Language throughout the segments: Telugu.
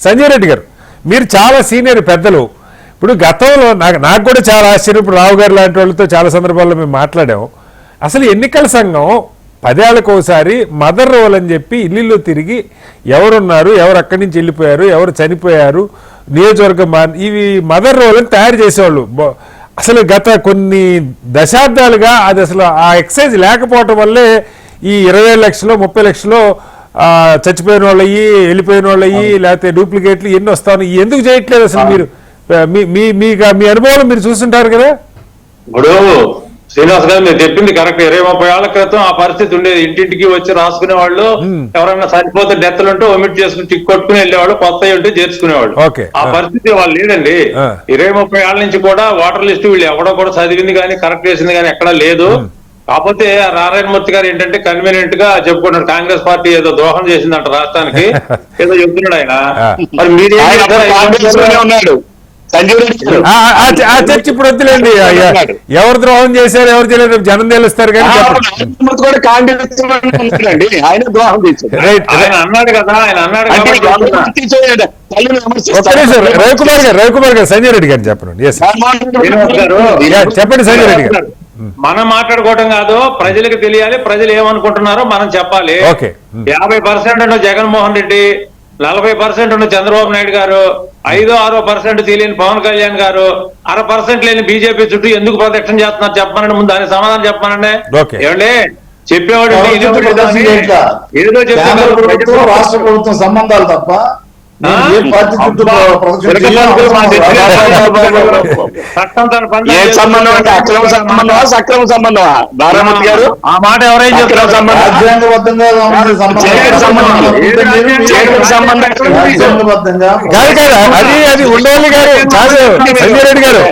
సంజయ్ రెడ్డి గారు, మీరు చాలా సీనియర్ పెద్దలు. ఇప్పుడు గతంలో నాకు కూడా చాలా ఆశ్చర్యం. ఇప్పుడు రావు గారు లాంటి వాళ్ళతో చాలా సందర్భాల్లో మేము మాట్లాడాము. అసలు ఎన్నికల సంఘం 10 ఏళ్లకు ఒకసారి మదర్ రోల్ అని చెప్పి ఇల్లు తిరిగి ఎవరున్నారు, ఎవరు అక్కడి నుంచి వెళ్ళిపోయారు, ఎవరు చనిపోయారు, నియోజకవర్గం ఇవి మదర్ రోల్ అని తయారు చేసేవాళ్ళు. అసలు గత కొన్ని దశాబ్దాలుగా అది అసలు ఆ ఎక్సైజ్ లేకపోవటం వల్లే ఈ 20 లక్షలు 30 లక్షలు చచ్చిపోయిన వాళ్ళు అయ్యి, వెళ్ళిపోయిన వాళ్ళు అయ్యి, లేకపోతే డూప్లికేట్లు ఎన్ని వస్తాను, ఎందుకు చేయట్లేదు అసలు? మీరు మీ అనుభవం మీరు చూస్తుంటారు కదా. ఇప్పుడు శ్రీనివాస్ గారు మీరు చెప్పింది కరెక్ట్. 20-30 ఏళ్ల క్రితం ఆ పరిస్థితి ఉండేది. ఇంటింటికి వచ్చి రాసుకునే వాళ్ళు, ఎవరైనా చనిపోతే డెత్లు ఉంటే ఒమిట్ చేసుకుని టిక్ కొట్టుకుని వెళ్ళేవాళ్ళు, కొత్త ఉంటే చేర్చుకునేవాళ్ళు. ఆ పరిస్థితి వాళ్ళు లేదండి. 20-30 ఏళ్ల నుంచి కూడా ఓటర్ లిస్టు వీళ్ళు ఎవడో కూడా చదివింది కానీ కరెక్ట్ చేసింది కానీ ఎక్కడా లేదు. కాకపోతే నారాయణమూర్తి గారు ఏంటంటే కన్వీనియంట్ గా చెప్పుకున్నాడు, కాంగ్రెస్ పార్టీ ఏదో దోహం చేసిందంట రాష్ట్రానికి, ఏదో చెప్తున్నాడు ఆయన. మరి మీరేం ఉన్నాడు చర్చ ఇప్పుడు వద్దులేండి. ఎవరు ద్రోహం చేశారు ఎవరు చేయలేదు జనం తెలుస్తారు కానీ అన్నాడు కదా. ఆయన అన్నాడు రవికుమార్ గారు సంజయ్ రెడ్డి గారు చెప్పండి. చెప్పండి సంజయ్ రెడ్డి గారు. మనం మాట్లాడుకోవటం కాదు, ప్రజలకు తెలియాలి, ప్రజలు ఏమనుకుంటున్నారో మనం చెప్పాలి. 50% జగన్మోహన్ రెడ్డి, 40% ఉన్న చంద్రబాబు నాయుడు గారు, 5-6% తెలియని పవన్ కళ్యాణ్ గారు, 1% లేని బీజేపీ చుట్టూ ఎందుకు ప్రదక్షిణ చేస్తున్నారు చెప్పమనండి. ముందు దానికి సమాధానం చెప్పమనండి. ఏమండి చెప్పేవాడు ఏదో చెప్తే రాష్ట్ర ప్రభుత్వం సంబంధాలు తప్ప సక్రమ సంబంధమా నారాయణమూర్తి గారు? ఆ మాట ఎవరైనా చెప్తారు? అది ఉండవల్లి గారు కాదు, సంజయ్ రెడ్డి గారు.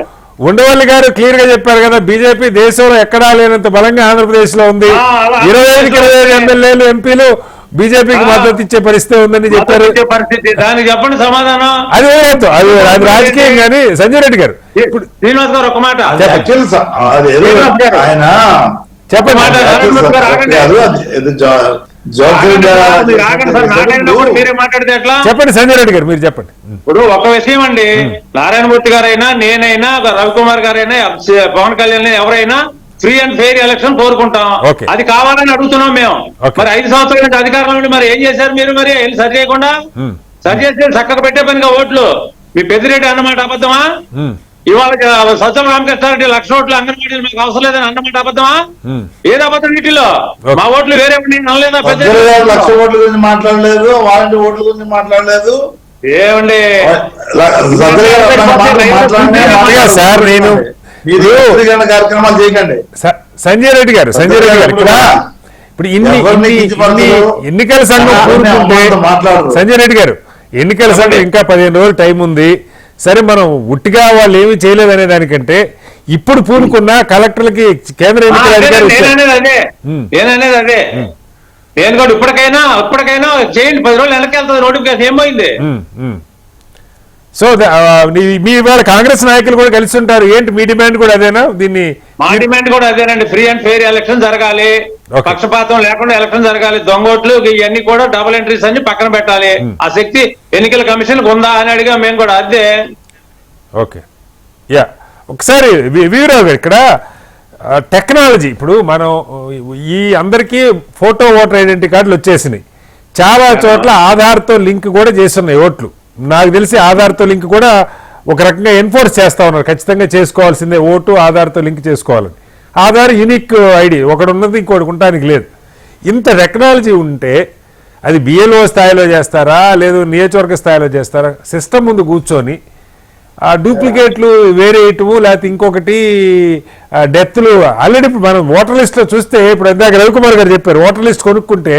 ఉండవల్లి గారు క్లియర్ గా చెప్పారు కదా, బీజేపీ దేశంలో ఎక్కడా లేనంత బలంగా ఆంధ్రప్రదేశ్ లో ఉంది. 25కి 25 ఎమ్మెల్యేలు ఎంపీలు బీజేపీకి మద్దతు ఇచ్చే పరిస్థితి ఉందని చెప్పారు. దానికి చెప్పండి సమాధానం. అది అది రాజకీయం కానీ. సంజయ్ రెడ్డి గారు, ఇప్పుడు శ్రీనివాస్ గారు ఒక మాట ఆయన చెప్పండి. మీరే మాట్లాడితే ఎట్లా? చెప్పండి సంజయ్ రెడ్డి గారు, మీరు చెప్పండి. ఇప్పుడు ఒక విషయం అండి, నారాయణమూర్తి గారైనా, నేనైనా, రవికుమార్ గారైనా, పవన్ కళ్యాణ్ ఎవరైనా ఫ్రీ అండ్ ఫెయిర్ ఎలక్షన్ కోరుకుంటాం. అది కావాలని అడుగుతున్నాం మేము. మరి 5 సంవత్సరాల నుంచి అధికారంలో ఉండి మరి ఏం చేశారు మీరు? మరి సరి చేయకుండా సరి చేస్తే చక్కగా పెట్టే పనిగా ఓట్లు. మీ పెద్దిరెడ్డి అన్నమాట అబద్ధమా? ఇవాళ సజ్జల రామకృష్ణారెడ్డి 1,00,000 ఓట్లు అంగన్వాడీలు మీకు అవసరం లేదని అన్నమాట అబద్ధమా? ఏది అబద్ధం? వీటిలో మా ఓట్లు వేరే అనలేదా? 1,00,000 ఓట్ల గురించి మాట్లాడలేదు, వాలంటీ ఓట్ల గురించి మాట్లాడలేదు. ఏమండి సార్, నేను కార్యక్రమాలు చేయకండి. సంజయ్ రెడ్డి గారు ఇక్కడ ఇప్పుడు ఎన్నికల సంఘం కోరుకుంటే, సంజయ్ రెడ్డి గారు ఎన్నికల సంఘం ఇంకా 15 రోజులు టైం ఉంది. సరే, మనం ఉట్టిగా వాళ్ళు ఏమీ చేయలేదు అనే దానికంటే ఇప్పుడు పూనుకున్న కలెక్టర్లకి కేంద్ర ఎన్నికల అధికారి నేననేది అదే. నేను కూడా ఇప్పటికైనా చేయండి. 10 రోజులు వెనకెళ్తుంది నోటిఫికేషన్. ఏమైంది? సో మీ వాళ్ళ కాంగ్రెస్ నాయకులు కూడా కలిసి ఉంటారు. ఏంటి మీ డిమాండ్ కూడా అదేనా? దీన్ని మా డిమాండ్ కూడా అదేనండి. ఫ్రీ అండ్ ఫెయిర్ ఎలక్షన్ జరగాలి, పక్షపాతం లేకుండా ఎలక్షన్ జరగాలి. దొంగోట్లు ఇవన్నీ కూడా డబుల్ ఎంట్రీస్ అన్ని పక్కన పెట్టాలి. ఆ శక్తి ఎన్నికల కమిషన్ ఉందా అని అడిగా మేము కూడా. అదే ఓకే. ఒకసారి వీరావు గారు, ఇక్కడ టెక్నాలజీ ఇప్పుడు మనం ఈ అందరికీ ఫోటో ఓటర్ ఐడెంటిటీ కార్డులు వచ్చేసినాయి. చాలా చోట్ల ఆధార్తో లింక్ కూడా చేస్తున్నాయి ఓట్లు. నాకు తెలిసి ఆధార్తో లింక్ కూడా ఒక రకంగా ఎన్ఫోర్స్ చేస్తా ఉన్నారు, ఖచ్చితంగా చేసుకోవాల్సిందే, ఓటు ఆధార్తో లింక్ చేసుకోవాలని. ఆధార్ యూనిక్ ఐడి ఒకటి ఉన్నది, ఇంకోటి ఉండడానికి లేదు. ఇంత టెక్నాలజీ ఉంటే అది బిఎల్ఓ స్థాయిలో చేస్తారా, లేదు నియోజకవర్గ స్థాయిలో చేస్తారా? సిస్టమ్ ముందు కూర్చొని ఆ డూప్లికేట్లు వేరేయటము, లేకపోతే ఇంకొకటి డెత్లు ఆల్రెడీ మనం ఓటర్ లిస్ట్లో చూస్తే, ఇప్పుడు ఇందాక రవికుమార్ గారు చెప్పారు, ఓటర్ లిస్ట్ కొనుక్కుంటే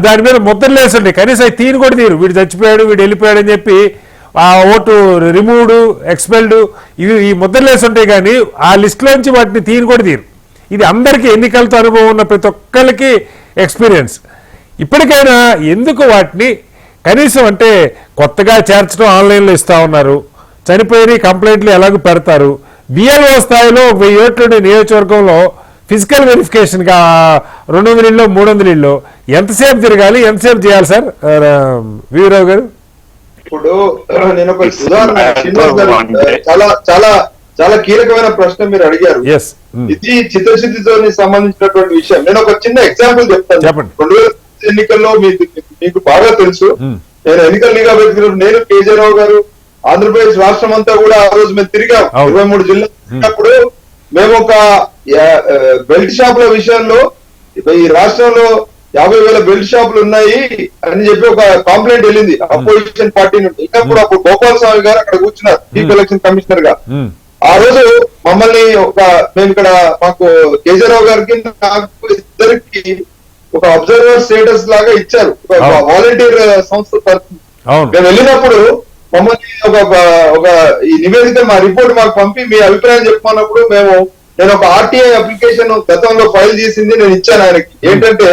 దాని మీద ముద్రలు వేస్తుండే, కనీసం అవి తీరు కూడా తీరు. వీడు చచ్చిపోయాడు, వీడు వెళ్ళిపోయాడు అని చెప్పి ఆ ఓటు రిమూవ్డ్, ఎక్స్పెల్డ్ ఇవి ఈ ముద్రలు వేస్తుంటాయి, కానీ ఆ లిస్టులోంచి వాటిని తీరు కూడా తీరు. ఇది అందరికీ ఎన్నికలతో అనుభవం ఉన్న ప్రతి ఒక్కరికి ఎక్స్పీరియన్స్. ఇప్పటికైనా ఎందుకు వాటిని కనీసం అంటే కొత్తగా చేర్చడం ఆన్లైన్లో ఇస్తూ ఉన్నారు, చనిపోయిన కంప్లైంట్లు ఎలాగో పెడతారు. బిఎల్ఓ స్థాయిలో 1000 ఓట్లు నియోజకవర్గంలో ఫిజికల్ వెరిఫికేషన్గా 200 ఇళ్ళు 300 ఇళ్ళు ఎంతసేపు తిరగాలి, ఎంతసేపు చేయాలి సార్ వీరరావు గారు? ఇప్పుడు నేను ఒక ఉదాహరణ శ్రీనివాస్ గారు చాలా చాలా చాలా కీలకమైన ప్రశ్న మీరు అడిగారు. ఎస్ ఇది చిత్తశుద్ధితో సంబంధించినటువంటి విషయం. నేను ఒక చిన్న ఎగ్జాంపుల్ చెప్తాను. చెప్పండి. 2000 ఎన్నికల్లో మీకు బాగా తెలుసు, నేను ఎన్నికల నిఘా వ్యక్తులు నేను కేజీరావు గారు ఆంధ్రప్రదేశ్ రాష్ట్రం అంతా కూడా ఆ రోజు మేము తిరిగాం. 23 జిల్లాలు తిరిగినప్పుడు మేము ఒక బెల్ట్ షాపుల విషయంలో ఈ రాష్ట్రంలో 50,000 బెల్ట్ షాపులు ఉన్నాయి అని చెప్పి ఒక కంప్లైంట్ వెళ్ళింది అపోజిషన్ పార్టీ నుండి. ఇంకా అప్పుడు గోపాల్ స్వామి గారు అక్కడ కూర్చున్నారు చీఫ్ ఎలక్షన్ కమిషనర్ గా. ఆ రోజు మమ్మల్ని మేము ఇక్కడ మాకు కేజీరావు గారికి నాకు ఇద్దరికి ఒక అబ్జర్వర్ స్టేటస్ లాగా ఇచ్చారు వాలంటీర్ సంస్థ తరఫున. మేము వెళ్ళినప్పుడు మమ్మల్ని ఒక ఈ నివేదిక మా రిపోర్ట్ మాకు పంపి మీ అభిప్రాయం చెప్పమన్నప్పుడు నేను ఒక ఆర్టీఐ అప్లికేషన్ గతంలో ఫైల్ చేసింది నేను ఇచ్చాను ఆయనకి. ఏంటంటే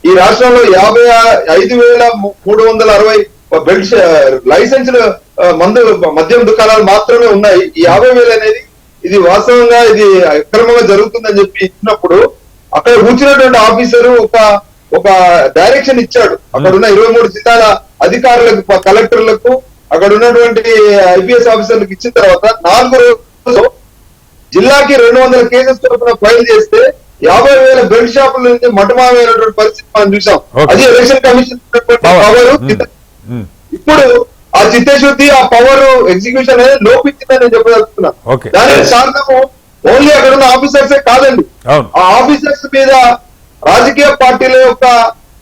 ఈ రాష్ట్రంలో 55,360 బెల్ట్ లైసెన్స్డ్ మద్యం దుకాణాలు మాత్రమే ఉన్నాయి. ఈ 50,000 అనేది ఇది వాస్తవంగా ఇది అక్రమంగా జరుగుతుందని చెప్పి ఇచ్చినప్పుడు అక్కడ కూర్చున్నటువంటి ఆఫీసరు ఒక డైరెక్షన్ ఇచ్చాడు. అక్కడ ఉన్న 23 జిల్లాల అధికారులకు, కలెక్టర్లకు, అక్కడ ఉన్నటువంటి ఐపీఎస్ ఆఫీసర్లకు ఇచ్చిన తర్వాత 4 రోజుల్లో జిల్లాకి 200 కేసెస్ చొప్పున ఫైల్ చేస్తే 50,000 బెల్ట్ షాపుల నుంచి మటమామైనటువంటి పరిస్థితి మనం చూసాం. అది ఎలక్షన్ కమిషన్ పవర్. ఇప్పుడు ఆ చిత్తశుద్ధి, ఆ పవర్ ఎగ్జిక్యూషన్ అనేది లోపించిందని నేను చెప్పదలుచుకున్నాను. దానికి కారణము ఓన్లీ అక్కడ ఉన్న ఆఫీసర్సే కాదండి. ఆ ఆఫీసర్స్ మీద రాజకీయ పార్టీల యొక్క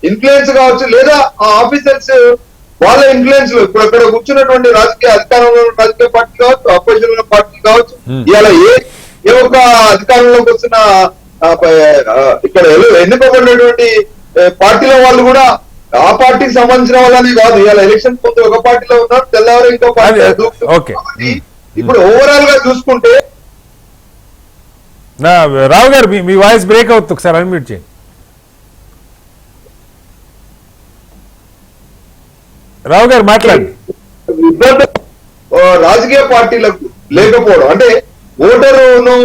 ఇన్ఫ్లుయెన్స్ కావచ్చు, లేదా ఆ ఆఫీసర్స్ వాళ్ళ ఇన్ఫ్లుయెన్స్ లో ఇప్పుడు అక్కడ కూర్చున్నటువంటి రాజకీయ అధికారంలో రాజకీయ పార్టీ కావచ్చు, అపోజిషన్ పార్టీ కావచ్చు, ఇవాళ ఏ ఒక్క అధికారంలోకి వస్తున్న ఇక్కడ ఎన్నుకోబడినటువంటి పార్టీల వాళ్ళు కూడా ఆ పార్టీకి సంబంధించిన వాళ్ళని కాదు. ఇవాళ ఎలక్షన్ ముందు ఒక పార్టీలో ఉన్నారు, తెల్లవారు ఇంకో పార్టీ. ఇప్పుడు ఓవరాల్ గా చూసుకుంటే రావు గారు మీ వాయిస్ బ్రేక్ అవుతుంది, ఒకసారి అన్మ్యూట్ చేయండి. రావు గారు మాట్లాడండి. రాజకీయ పార్టీలకు లేకపోవడం అంటే ఓటరును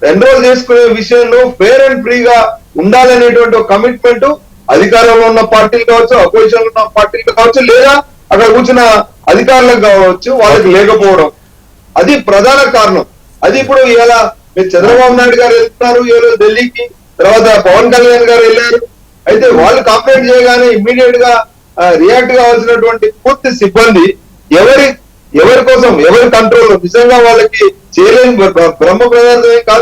ఎన్రోల్ చేసుకునే విషయంలో ఫేర్ అండ్ ఫ్రీగా ఉండాలనేటువంటి ఒక కమిట్మెంట్ అధికారంలో ఉన్న పార్టీలు కావచ్చు, అపోజిషన్ ఉన్న పార్టీలు కావచ్చు, లేదా అక్కడ కూర్చున్న అధికారులకు కావచ్చు, వాళ్ళకి లేకపోవడం అది ప్రధాన కారణం. అది ఇప్పుడు ఇలా మీరు చంద్రబాబు నాయుడు గారు వెళ్తున్నారు ఢిల్లీకి, తర్వాత పవన్ కళ్యాణ్ గారు వెళ్ళారు. అయితే వాళ్ళు కంప్లైంట్ చేయగానే ఇమ్మీడియట్ గా రియాక్ట్ కావాల్సినటువంటి పూర్తి సిబ్బంది ఎవరి కోసం, ఎవరి కంట్రోల్ నిజంగా వాళ్ళకి చేయలేని బ్రహ్మ ప్రదార్థమే కాదు.